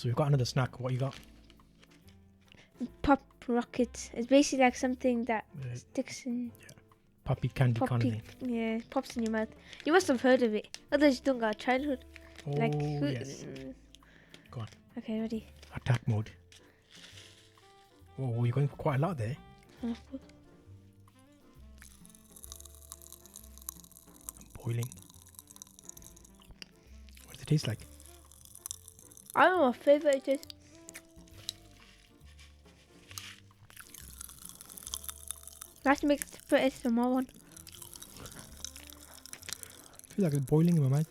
So we've got another snack. What you got? Pop rockets. It's basically like something that Uh, sticks in. Poppy candy kind of Poppy, thing. yeah, pops in your mouth. You must have heard of it. Otherwise, you don't got a childhood. Oh, Like, yes. Go on. Okay, ready. Attack mode. Oh, you're going for quite a lot there. Oh, I'm boiling. What does it taste like? I don't know what flavour it is. Let's make it put it some more one. Feels like it's boiling in my mouth.